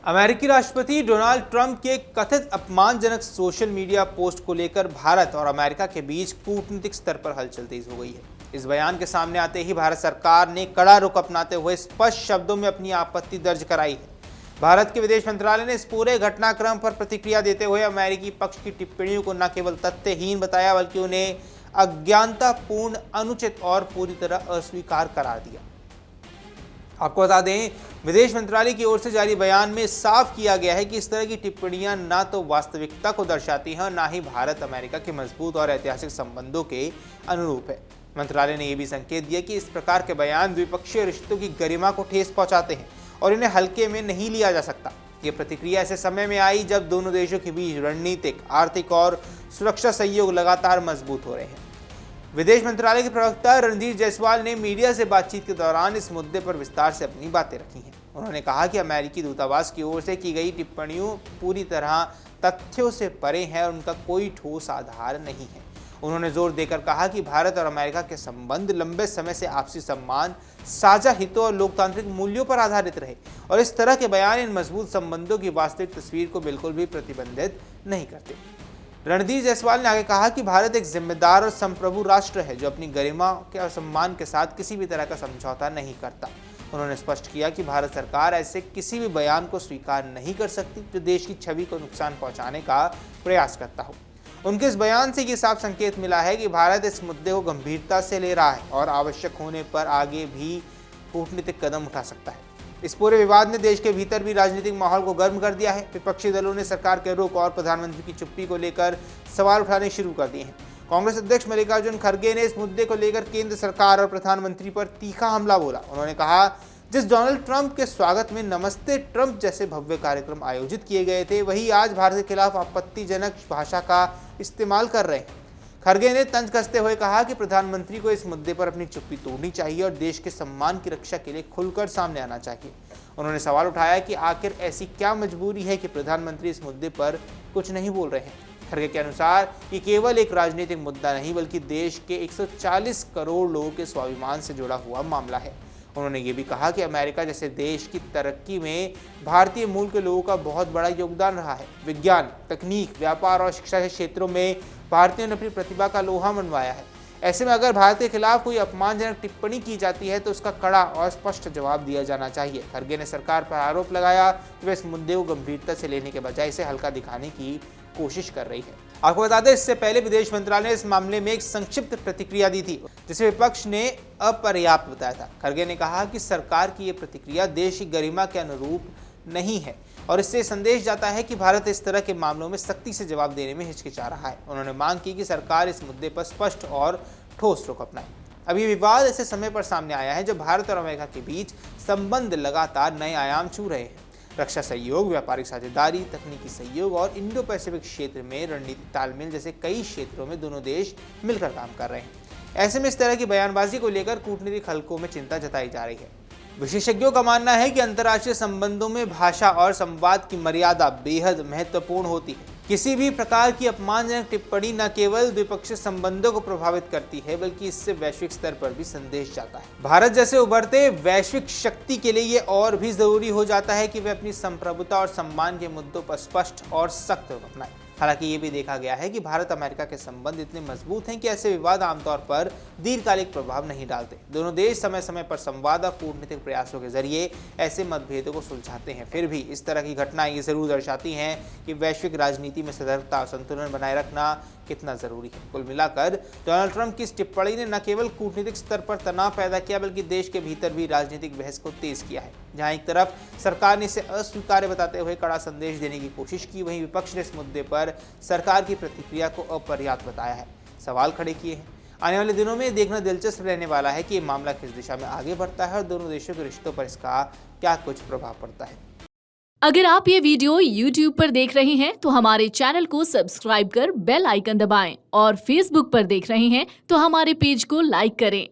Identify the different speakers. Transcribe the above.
Speaker 1: अमेरिकी राष्ट्रपति Donald Trump के कथित अपमानजनक सोशल मीडिया पोस्ट को लेकर भारत और अमेरिका के बीच कूटनीतिक स्तर पर हलचल तेज हो गई है। इस बयान के सामने आते ही भारत सरकार ने कड़ा रुख अपनाते हुए स्पष्ट शब्दों में अपनी आपत्ति दर्ज कराई है। भारत के विदेश मंत्रालय ने इस पूरे घटनाक्रम पर प्रतिक्रिया देते हुए अमेरिकी पक्ष की टिप्पणियों को न केवल तथ्यहीन बताया बल्कि उन्हें अज्ञानतापूर्ण, अनुचित और पूरी तरह अस्वीकार करार दिया। आपको बता दें, विदेश मंत्रालय की ओर से जारी बयान में साफ किया गया है कि इस तरह की टिप्पणियां ना तो वास्तविकता को दर्शाती हैं और ना ही भारत अमेरिका के मजबूत और ऐतिहासिक संबंधों के अनुरूप है। मंत्रालय ने यह भी संकेत दिया कि इस प्रकार के बयान द्विपक्षीय रिश्तों की गरिमा को ठेस पहुंचाते हैं और इन्हें हल्के में नहीं लिया जा सकता। ये प्रतिक्रिया ऐसे समय में आई जब दोनों देशों के बीच रणनीतिक, आर्थिक और सुरक्षा सहयोग लगातार मजबूत हो रहे हैं। विदेश मंत्रालय के प्रवक्ता रणधीर जायसवाल ने मीडिया से बातचीत के दौरान इस मुद्दे पर विस्तार से अपनी बातें रखी हैं। उन्होंने कहा कि अमेरिकी दूतावास की ओर से की गई टिप्पणियों पूरी तरह तथ्यों से परे हैं और उनका कोई ठोस आधार नहीं है। उन्होंने जोर देकर कहा कि भारत और अमेरिका के संबंध लंबे समय से आपसी सम्मान, साझा हितों और लोकतांत्रिक मूल्यों पर आधारित रहे और इस तरह के बयान इन मजबूत संबंधों की वास्तविक तस्वीर को बिल्कुल भी प्रतिबंधित नहीं करते। रणधीर जायसवाल ने आगे कहा कि भारत एक जिम्मेदार और संप्रभु राष्ट्र है जो अपनी गरिमा के सम्मान के साथ किसी भी तरह का समझौता नहीं करता। उन्होंने स्पष्ट किया कि भारत सरकार ऐसे किसी भी बयान को स्वीकार नहीं कर सकती जो देश की छवि को नुकसान पहुंचाने का प्रयास करता हो। उनके इस बयान से ये साफ संकेत मिला है कि भारत इस मुद्दे को गंभीरता से ले रहा है और आवश्यक होने पर आगे भी कूटनीतिक कदम उठा सकता है। इस पूरे विवाद ने देश के भीतर भी राजनीतिक माहौल को गर्म कर दिया है। विपक्षी दलों ने सरकार के रुख और प्रधानमंत्री की चुप्पी को लेकर सवाल उठाने शुरू कर दिए हैं। कांग्रेस अध्यक्ष मल्लिकार्जुन खड़गे ने इस मुद्दे को लेकर केंद्र सरकार और प्रधानमंत्री पर तीखा हमला बोला। उन्होंने कहा, जिस डोनाल्ड ट्रंप के स्वागत में नमस्ते ट्रंप जैसे भव्य कार्यक्रम आयोजित किए गए थे, वही आज भारत के खिलाफ आपत्तिजनक भाषा का इस्तेमाल कर रहे हैं। खड़गे ने तंज कसते हुए कहा कि प्रधानमंत्री को इस मुद्दे पर अपनी चुप्पी तोड़नी चाहिए और देश के सम्मान की रक्षा के लिए खुलकर सामने आना चाहिए। उन्होंने सवाल उठाया कि आखिर ऐसी क्या मजबूरी है कि प्रधानमंत्री इस मुद्दे पर कुछ नहीं बोल रहे हैं। खड़गे के अनुसार ये केवल एक राजनीतिक मुद्दा नहीं बल्कि देश के 140 करोड़ लोगों के स्वाभिमान से जुड़ा हुआ मामला है। उन्होंने ये भी कहा कि अमेरिका जैसे देश की तरक्की में भारतीय मूल के लोगों का बहुत बड़ा योगदान रहा है। विज्ञान, तकनीक, व्यापार और शिक्षा के क्षेत्रों में भारतीयों ने अपनी प्रतिभा का लोहा मनवाया है। ऐसे में अगर भारत के खिलाफ कोई अपमानजनक टिप्पणी की जाती है तो उसका कड़ा और स्पष्ट जवाब दिया जाना चाहिए। खड़गे ने सरकार पर आरोप लगाया कि वह इस मुद्दे को गंभीरता से लेने के बजाय इसे हल्का दिखाने की कोशिश कर रही है। आपको बता दें, इससे पहले विदेश मंत्रालय ने इस मामले में एक संक्षिप्त प्रतिक्रिया दी थी जिसे विपक्ष ने अपर्याप्त बताया था। खड़गे ने कहा कि सरकार की ये प्रतिक्रिया देश की गरिमा के अनुरूप नहीं है और इससे संदेश जाता है कि भारत इस तरह के मामलों में सख्ती से जवाब देने में हिचकिचा रहा है। उन्होंने मांग की कि सरकार इस मुद्दे पर स्पष्ट और ठोस रुख अपनाए। अब ये विवाद ऐसे समय पर सामने आया है जब भारत और अमेरिका के बीच संबंध लगातार नए आयाम छू रहे हैं। रक्षा सहयोग, व्यापारिक साझेदारी, तकनीकी सहयोग और इंडो पैसिफिक क्षेत्र में रणनीतिक तालमेल जैसे कई क्षेत्रों में दोनों देश मिलकर काम कर रहे हैं। ऐसे में इस तरह की बयानबाजी को लेकर कूटनीतिक हलकों में चिंता जताई जा रही है। विशेषज्ञों का मानना है कि अंतर्राष्ट्रीय संबंधों में भाषा और संवाद की मर्यादा बेहद महत्वपूर्ण होती है। किसी भी प्रकार की अपमानजनक टिप्पणी न केवल द्विपक्षीय संबंधों को प्रभावित करती है बल्कि इससे वैश्विक स्तर पर भी संदेश जाता है। भारत जैसे उभरते वैश्विक शक्ति के लिए ये और भी जरूरी हो जाता है कि वे अपनी संप्रभुता और सम्मान के मुद्दों पर स्पष्ट और सख्त रुख अपनाएं। हालांकि ये भी देखा गया है कि भारत अमेरिका के संबंध इतने मजबूत हैं कि ऐसे विवाद आमतौर पर दीर्घकालिक प्रभाव नहीं डालते। दोनों देश समय समय पर संवाद और कूटनीतिक प्रयासों के जरिए ऐसे मतभेदों को सुलझाते हैं। फिर भी इस तरह की घटनाएं ये जरूर दर्शाती हैं कि वैश्विक राजनीति में सतर्कता और संतुलन बनाए रखना कितना जरूरी है। कुल मिलाकर डोनाल्ड ट्रंप की इस टिप्पणी ने न केवल कूटनीतिक स्तर पर तनाव पैदा किया बल्कि देश के भीतर भी राजनीतिक बहस को तेज किया है। जहां एक तरफ सरकार ने इसे अस्वीकार्य बताते हुए कड़ा संदेश देने की कोशिश की, वहीं विपक्ष ने इस मुद्दे पर सरकार की प्रतिक्रिया को अपर्याप्त बताया है, सवाल खड़े किए हैं। आने वाले दिनों में देखना दिलचस्प रहने वाला है कि ये मामला किस दिशा में आगे बढ़ता है और दोनों देशों के रिश्तों पर इसका क्या कुछ प्रभाव पड़ता है।
Speaker 2: अगर आप ये वीडियो YouTube पर देख रहे हैं तो हमारे चैनल को सब्सक्राइब कर बेल आइकन दबाएं और Facebook पर देख रहे हैं तो हमारे पेज को लाइक करें।